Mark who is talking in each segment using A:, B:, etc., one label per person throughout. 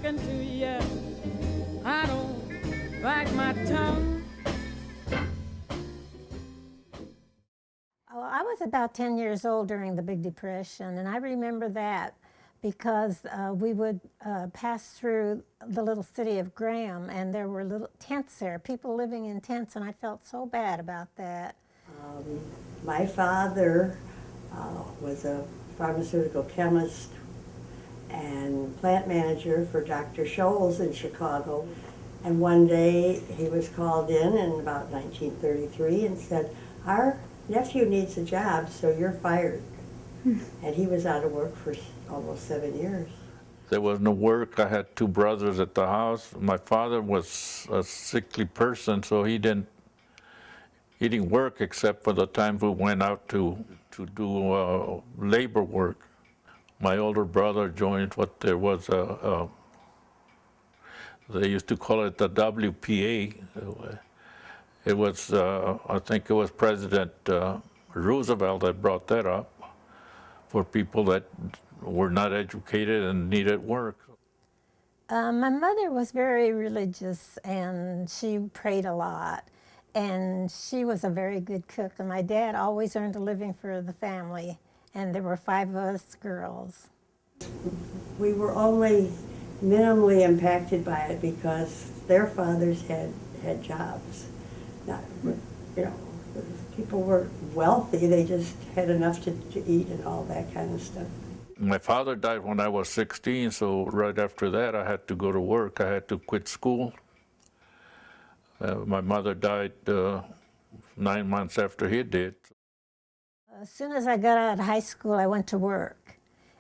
A: talking to you. I don't like my tongue.
B: Well, I was about 10 years old during the Big Depression, and I remember that because we would pass through the little city of Graham, and there were little tents there, people living in tents, and I felt so bad about that.
C: My father was a pharmaceutical chemist and plant manager for Dr. Scholl's in Chicago. And one day he was called in about 1933 and said, "Our nephew needs a job, so you're fired." And he was out of work for almost 7 years.
D: There was no work. I had two brothers at the house. My father was a sickly person, so he didn't work except for the times we went out to do labor work. My older brother joined what there was they used to call it the WPA. It was, I think it was President Roosevelt that brought that up for people that were not educated and needed work.
B: My mother was very religious, and she prayed a lot, and she was a very good cook, and my dad always earned a living for the family, and there were 5 of us girls.
C: We were only minimally impacted by it because their fathers had jobs. Not, you know, people were wealthy, they just had enough to eat and all that kind of stuff.
D: My father died when I was 16, so right after that I had to go to work. I had to quit school. My mother died 9 months after he did.
B: As soon as I got out of high school, I went to work,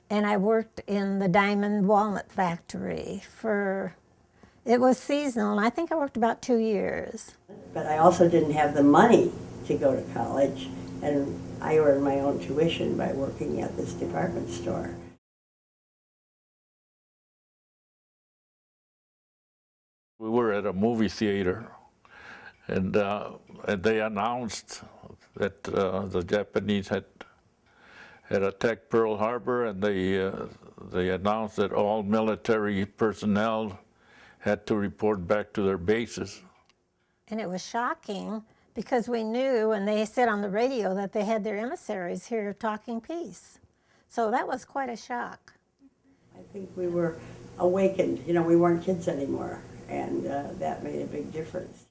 B: and I worked in the diamond walnut factory it was seasonal, and I think I worked about 2 years.
C: But I also didn't have the money to go to college, and I earned my own tuition by working at this department store.
D: We were at a movie theater, and they announced that the Japanese had attacked Pearl Harbor, and they announced that all military personnel had to report back to their bases.
B: And it was shocking because we knew, and they said on the radio that they had their emissaries here talking peace. So that was quite a shock.
C: I think we were awakened. You know, we weren't kids anymore, and that made a big difference.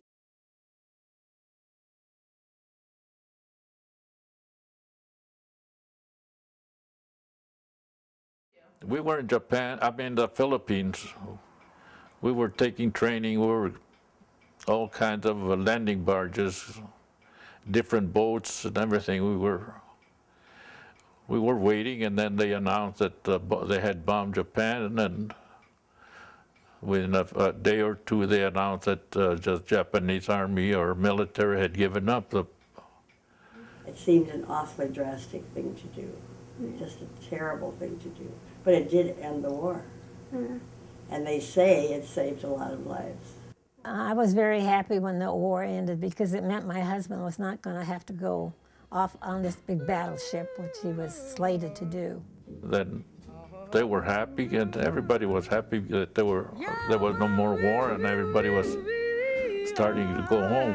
D: We were in Japan, the Philippines. We were taking training. We were all kinds of landing barges, different boats and everything. We were waiting, and then they announced that they had bombed Japan, and then within a day or two they announced that just Japanese army or military had given up.
C: It seemed an awfully drastic thing to do, just a terrible thing to do. But it did end the war. And they say it saved a lot of lives.
B: I was very happy when the war ended because it meant my husband was not going to have to go off on this big battleship, which he was slated to do.
D: Then they were happy, and everybody was happy that there was no more war, and everybody was starting to go home.